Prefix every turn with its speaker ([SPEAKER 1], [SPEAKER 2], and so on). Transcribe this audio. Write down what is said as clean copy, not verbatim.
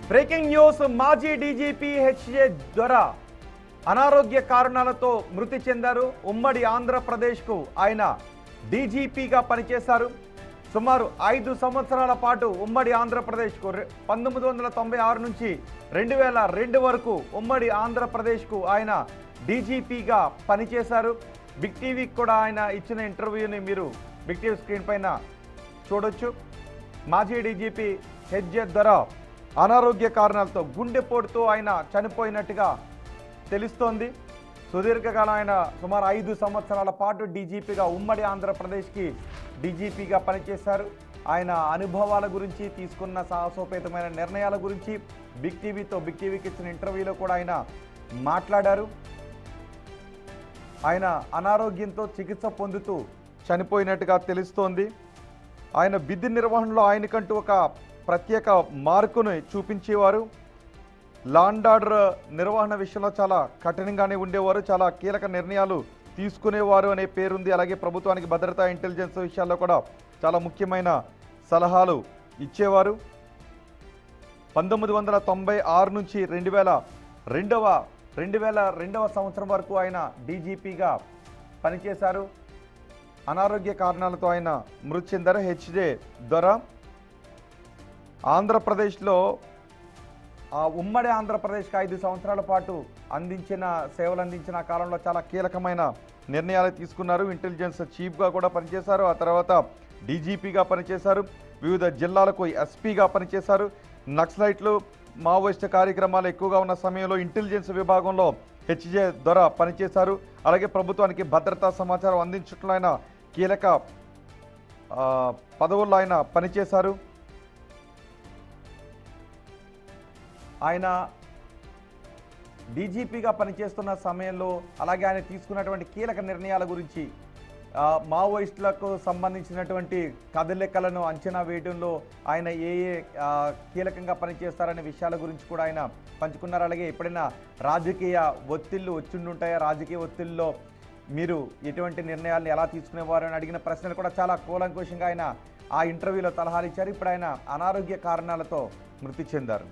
[SPEAKER 1] Breaking news మాజీ DGP HJ దొర అనారోగ్య కారణాలతో మృతి చెందారు. ఉమ్మడి ఆంధ్రప్రదేశ్కు ఆయన డీజీపీగా పనిచేశారు. సుమారు 5 సంవత్సరాల పాటు ఉమ్మడి ఆంధ్రప్రదేశ్కు 1996 నుంచి 2002 వరకు ఉమ్మడి ఆంధ్రప్రదేశ్కు ఆయన డీజీపీగా పనిచేశారు. బిగ్ టీవీకి కూడా ఆయన ఇచ్చిన ఇంటర్వ్యూని మీరు బిగ్ టీవీ స్క్రీన్ పైన చూడొచ్చు. మాజీ డీజీపీ హెచ్జే దొర అనారోగ్య కారణాలతో గుండెపోటుతో ఆయన చనిపోయినట్టుగా తెలుస్తోంది. సుదీర్ఘకాలం ఆయన సుమారు 5 సంవత్సరాల పాటు డీజీపీగా ఉమ్మడి ఆంధ్రప్రదేశ్కి డీజీపీగా పనిచేశారు. ఆయన అనుభవాల గురించి, తీసుకున్న సాహసోపేతమైన నిర్ణయాల గురించి బిగ్ టీవీకి ఇచ్చిన ఇంటర్వ్యూలో కూడా ఆయన మాట్లాడారు. ఆయన అనారోగ్యంతో చికిత్స పొందుతూ చనిపోయినట్టుగా తెలుస్తోంది. ఆయన విధి నిర్వహణలో ఆయనకంటూ ఒక ప్రత్యేక మార్కును చూపించేవారు. లా అండ్ ఆర్డర్ నిర్వహణ విషయంలో చాలా కఠినంగానే ఉండేవారు. చాలా కీలక నిర్ణయాలు తీసుకునేవారు అనే పేరుంది. అలాగే ప్రభుత్వానికి భద్రతా ఇంటెలిజెన్స్ విషయాల్లో కూడా చాలా ముఖ్యమైన సలహాలు ఇచ్చేవారు. 1996 నుంచి 2002వ సంవత్సరం వరకు ఆయన డీజీపీగా పనిచేశారు. అనారోగ్య కారణాలతో ఆయన మృతి చెందారు. హెచ్జే దొర ఆంధ్రప్రదేశ్లో ఉమ్మడి ఆంధ్రప్రదేశ్కి 5 సంవత్సరాల పాటు సేవలు అందించిన కాలంలో చాలా కీలకమైన నిర్ణయాలు తీసుకున్నారు. ఇంటెలిజెన్స్ చీఫ్గా కూడా పనిచేశారు. ఆ తర్వాత డీజీపీగా పనిచేశారు. వివిధ జిల్లాలకు ఎస్పీగా పనిచేశారు. నక్సలైట్లు, మావోయిస్టు కార్యక్రమాలు ఎక్కువగా ఉన్న సమయంలో ఇంటెలిజెన్స్ విభాగంలో హెచ్జే దొర పనిచేశారు. అలాగే ప్రభుత్వానికి భద్రతా సమాచారం అందించడంలో ఆయన కీలక పదవుల్లో ఆయన పనిచేశారు. ఆయన డీజీపీగా పనిచేస్తున్న సమయంలో అలాగే ఆయన తీసుకున్నటువంటి కీలక నిర్ణయాల గురించి, మావోయిస్టులకు సంబంధించినటువంటి కదలికలను అంచనా వేయడంలో ఆయన ఏ కీలకంగా పనిచేస్తారనే విషయాల గురించి కూడా ఆయన పంచుకున్నారు. అలాగే ఎప్పుడైనా రాజకీయ ఒత్తిళ్లు వచ్చిండుంటాయా, రాజకీయ ఒత్తిళ్ళలో మీరు ఎటువంటి నిర్ణయాలను ఎలా తీసుకునేవారు అని అడిగిన ప్రశ్నలు కూడా చాలా కూలంకుషంగా ఆయన ఆ ఇంటర్వ్యూలో సలహాలు ఇచ్చారు. ఇప్పుడు ఆయన అనారోగ్య కారణాలతో మృతి చెందారు.